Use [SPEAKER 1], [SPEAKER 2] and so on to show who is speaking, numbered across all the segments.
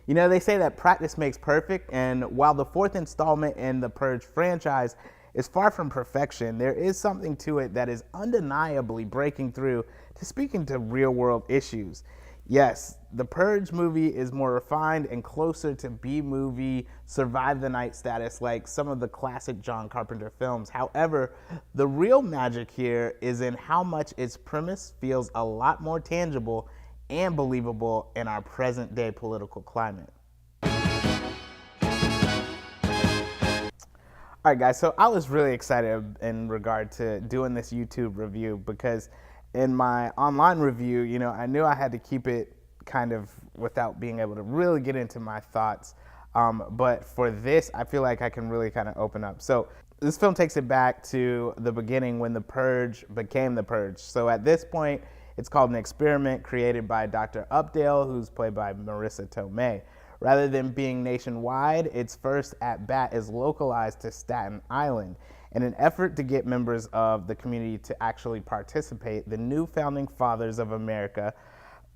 [SPEAKER 1] You know, they say that practice makes perfect, and while the fourth installment in the Purge franchise is far from perfection, there is something to it that is undeniably breaking through to speaking to real-world issues. Yes, the Purge movie is more refined and closer to B-movie survive the night status like some of the classic John Carpenter films. However, the real magic here is in how much its premise feels a lot more tangible and believable in our present day political climate. All right, guys, so I was really excited in regard to doing this YouTube review because in my online review, you know, I knew I had to keep it kind of without being able to really get into my thoughts. But for this, I feel like I can really kind of open up. So this film takes it back to the beginning when the Purge became the Purge. So at this point, it's called an experiment created by Dr. Updale, who's played by Marisa Tomei. Rather than being nationwide, its first at-bat is localized to Staten Island. In an effort to get members of the community to actually participate, the new Founding Fathers of America,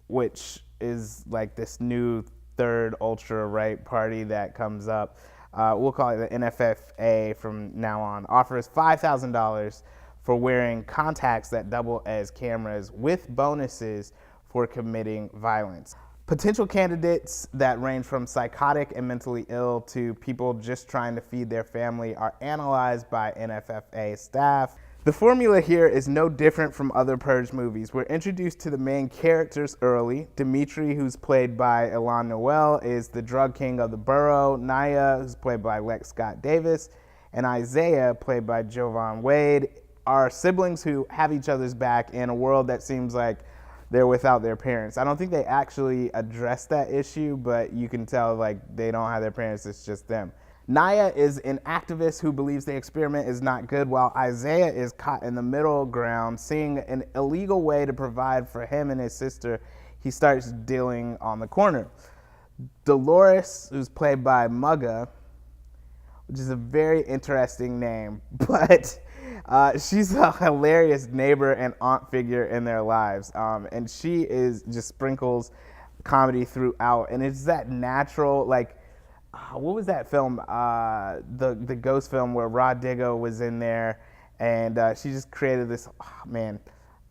[SPEAKER 1] which is like this new third ultra-right party that comes up, we'll call it the NFFA from now on, offers $5,000 for wearing contacts that double as cameras with bonuses for committing violence. Potential candidates that range from psychotic and mentally ill to people just trying to feed their family are analyzed by NFFA staff. The formula here is no different from other Purge movies. We're introduced to the main characters early. Dimitri, who's played by Noel, is the drug king of the borough. Naya, who's played by Lex Scott Davis, and Isaiah, played by Joivan Wade, are siblings who have each other's back in a world that seems like they're without their parents. I don't think they actually address that issue, but you can tell like they don't have their parents, it's just them. Naya is an activist who believes the experiment is not good, while Isaiah is caught in the middle ground, seeing an illegal way to provide for him and his sister. He starts dealing on the corner. Dolores, who's played by Mugga, which is a very interesting name, but she's a hilarious neighbor and aunt figure in their lives. And she just sprinkles comedy throughout. And it's that natural, like, what was that film? The ghost film where Rod Diggo was in there. And she just created this, man,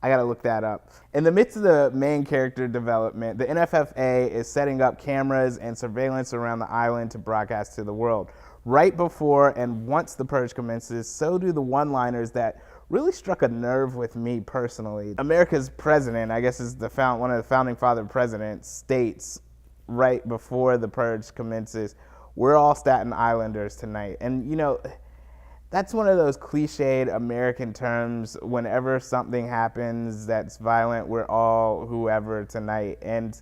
[SPEAKER 1] I gotta look that up. In the midst of the main character development, the NFFA is setting up cameras and surveillance around the island to broadcast to the world. Right before and once the Purge commences, so do the one-liners that really struck a nerve with me personally. America's president, I guess is one of the founding father presidents, states right before the Purge commences, "We're all Staten Islanders tonight." And you know, that's one of those cliched American terms. Whenever something happens that's violent, we're all whoever tonight. And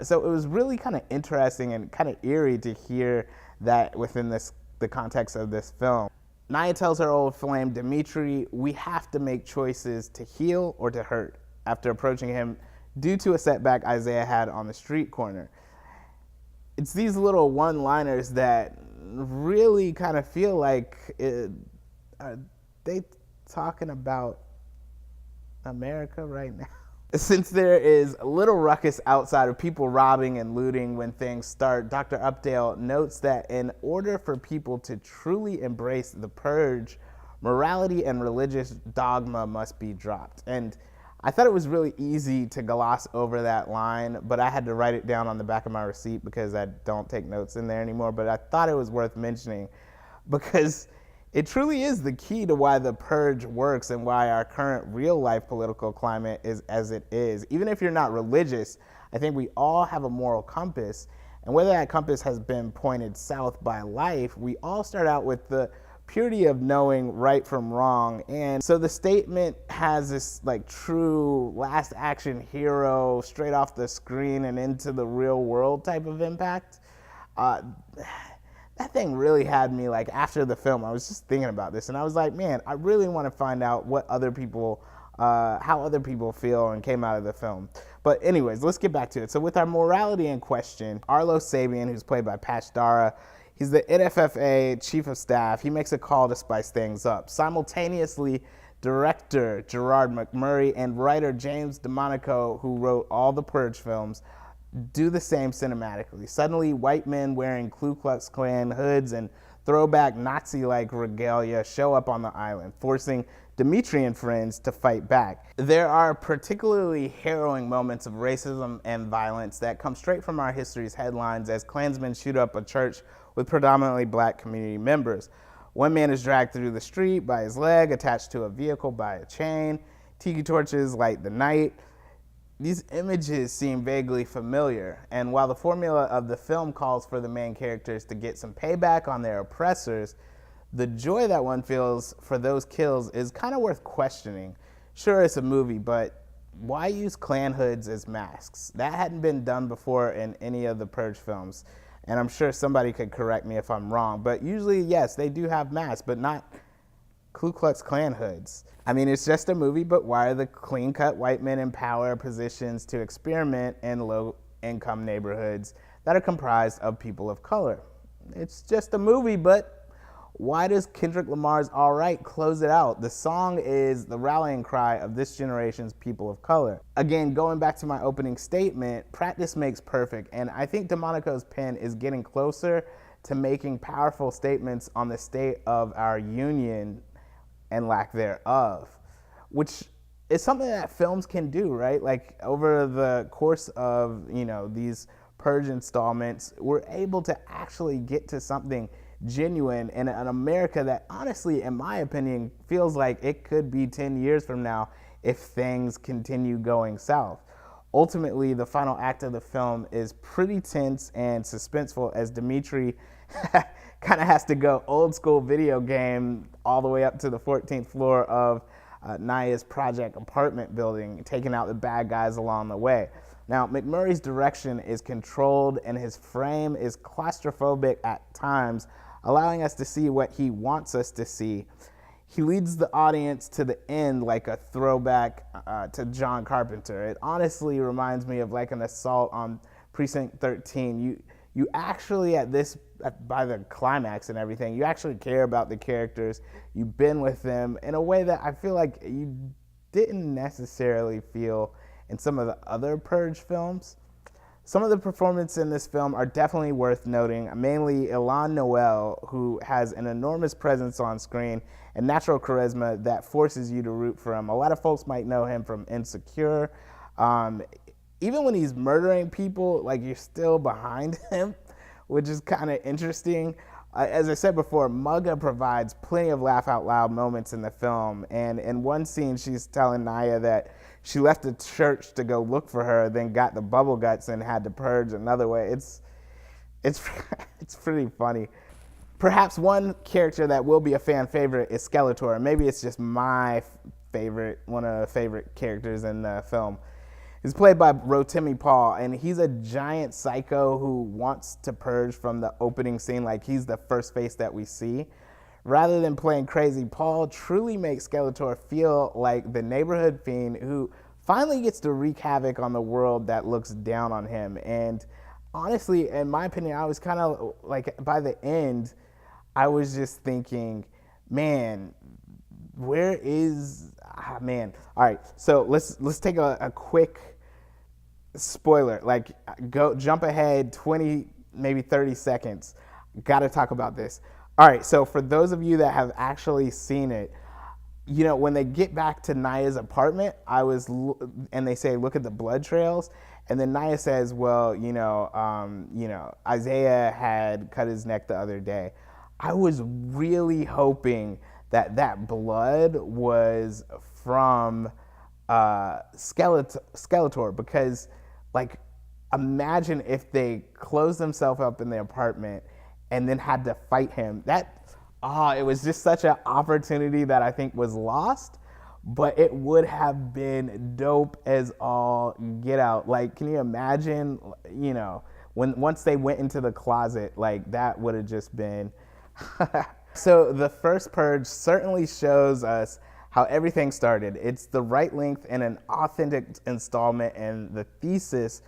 [SPEAKER 1] so it was really kind of interesting and kind of eerie to hear that within the context of this film. Naya tells her old flame, Dimitri, we have to make choices to heal or to hurt after approaching him due to a setback Isaiah had on the street corner. It's these little one-liners that really kind of feel like, are they talking about America right now? Since there is a little ruckus outside of people robbing and looting when things start, Dr. Updale notes that in order for people to truly embrace the Purge, morality and religious dogma must be dropped. And I thought it was really easy to gloss over that line, but I had to write it down on the back of my receipt because I don't take notes in there anymore. But I thought it was worth mentioning because it truly is the key to why the Purge works and why our current real-life political climate is as it is. Even if you're not religious, I think we all have a moral compass, and whether that compass has been pointed south by life, we all start out with the purity of knowing right from wrong. And so the statement has this like true last action hero, straight off the screen and into the real world type of impact. That thing really had me, like, after the film, I was just thinking about this, and I was like, man, I really want to find out what other people, how other people feel and came out of the film. But anyways, let's get back to it. So with our morality in question, Arlo Sabian, who's played by Patch Dara, he's the NFFA chief of staff. He makes a call to spice things up. Simultaneously, director Gerard McMurray and writer James DeMonico, who wrote all the Purge films, do the same cinematically. Suddenly, white men wearing Ku Klux Klan hoods and throwback Nazi-like regalia show up on the island, forcing Dimitri and friends to fight back. There are particularly harrowing moments of racism and violence that come straight from our history's headlines as Klansmen shoot up a church with predominantly black community members. One man is dragged through the street by his leg, attached to a vehicle by a chain. Tiki torches light the night. These images seem vaguely familiar, and while the formula of the film calls for the main characters to get some payback on their oppressors, the joy that one feels for those kills is kind of worth questioning. Sure, it's a movie, but why use Klan hoods as masks? That hadn't been done before in any of the Purge films, and I'm sure somebody could correct me if I'm wrong, but usually, yes, they do have masks, but not Ku Klux Klan hoods. I mean, it's just a movie, but why are the clean-cut white men in power positions to experiment in low-income neighborhoods that are comprised of people of color? It's just a movie, but why does Kendrick Lamar's All Right close it out? The song is the rallying cry of this generation's people of color. Again, going back to my opening statement, practice makes perfect, and I think DeMonico's pen is getting closer to making powerful statements on the state of our union and lack thereof, which is something that films can do, right? Like over the course of, these Purge installments, we're able to actually get to something genuine in an America that honestly, in my opinion, feels like it could be 10 years from now if things continue going south. Ultimately, the final act of the film is pretty tense and suspenseful as Dimitri kind of has to go old school video game all the way up to the 14th floor of Naya's project apartment building, taking out the bad guys along the way. Now, McMurray's direction is controlled and his frame is claustrophobic at times, allowing us to see what he wants us to see. He leads the audience to the end like a throwback to John Carpenter. It honestly reminds me of like an assault on Precinct 13. You actually by the climax and everything, you actually care about the characters. You've been with them in a way that I feel like you didn't necessarily feel in some of the other Purge films. Some of the performances in this film are definitely worth noting, mainly Noel, who has an enormous presence on screen and natural charisma that forces you to root for him. A lot of folks might know him from Insecure. Even when he's murdering people, like you're still behind him, which is kind of interesting. As I said before, Mugga provides plenty of laugh out loud moments in the film. And in one scene, she's telling Naya that she left the church to go look for her, then got the bubble guts and had to purge another way. It's pretty funny. Perhaps one character that will be a fan favorite is Skeletor. Maybe it's just my favorite, one of the favorite characters in the film. He's played by Rotimi Paul, and he's a giant psycho who wants to purge from the opening scene like he's the first face that we see. Rather than playing crazy, Paul truly makes Skeletor feel like the neighborhood fiend who finally gets to wreak havoc on the world that looks down on him. And honestly, in my opinion, I was kind of like, by the end, I was just thinking, man, where is, man. All right, so let's take a quick spoiler, like jump ahead 20, maybe 30 seconds. Gotta talk about this. All right, so for those of you that have actually seen it, when they get back to Naya's apartment, and they say, look at the blood trails, and then Naya says, well, Isaiah had cut his neck the other day. I was really hoping that blood was from Skeletor, because, like, imagine if they closed themselves up in the apartment and then had to fight him. It was just such an opportunity that I think was lost, but it would have been dope as all get out. Like, can you imagine, once they went into the closet, like, that would have just been... So the first Purge certainly shows us how everything started. It's the right length and an authentic installment and the thesis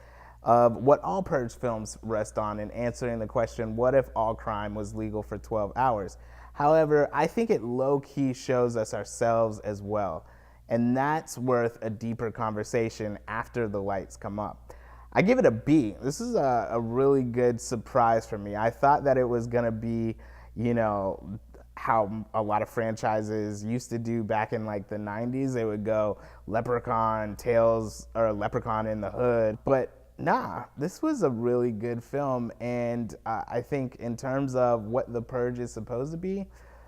[SPEAKER 1] of what all Purge films rest on in answering the question, what if all crime was legal for 12 hours? However, I think it low-key shows us ourselves as well, and that's worth a deeper conversation after the lights come up. I give it a B. This is a really good surprise for me. I thought that it was going to be, you know, how a lot of franchises used to do back in like the 90s. They would go Leprechaun, Tales, or Leprechaun in the Hood. But nah, this was a really good film. And I think in terms of what The Purge is supposed to be,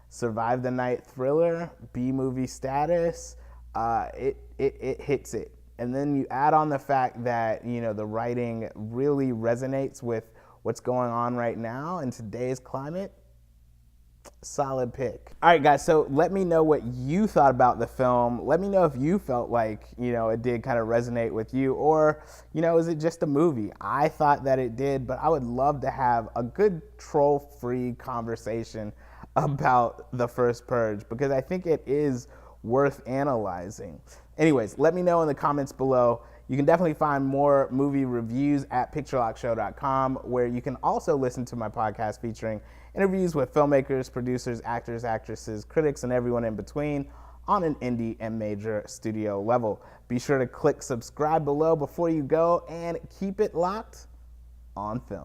[SPEAKER 1] survive the night thriller, B-movie status, it hits it. And then you add on the fact that, you know, the writing really resonates with what's going on right now in today's climate. Solid pick. All right, guys, so let me know what you thought about the film. Let me know if you felt like, you know, it did kind of resonate with you, or, you know, is it just a movie? I thought that it did, but I would love to have a good troll-free conversation about the first Purge, because I think it is worth analyzing. Anyways, let me know in the comments below. You can definitely find more movie reviews at picturelockshow.com, where you can also listen to my podcast featuring interviews with filmmakers, producers, actors, actresses, critics, and everyone in between on an indie and major studio level. Be sure to click subscribe below before you go, and keep it locked on film.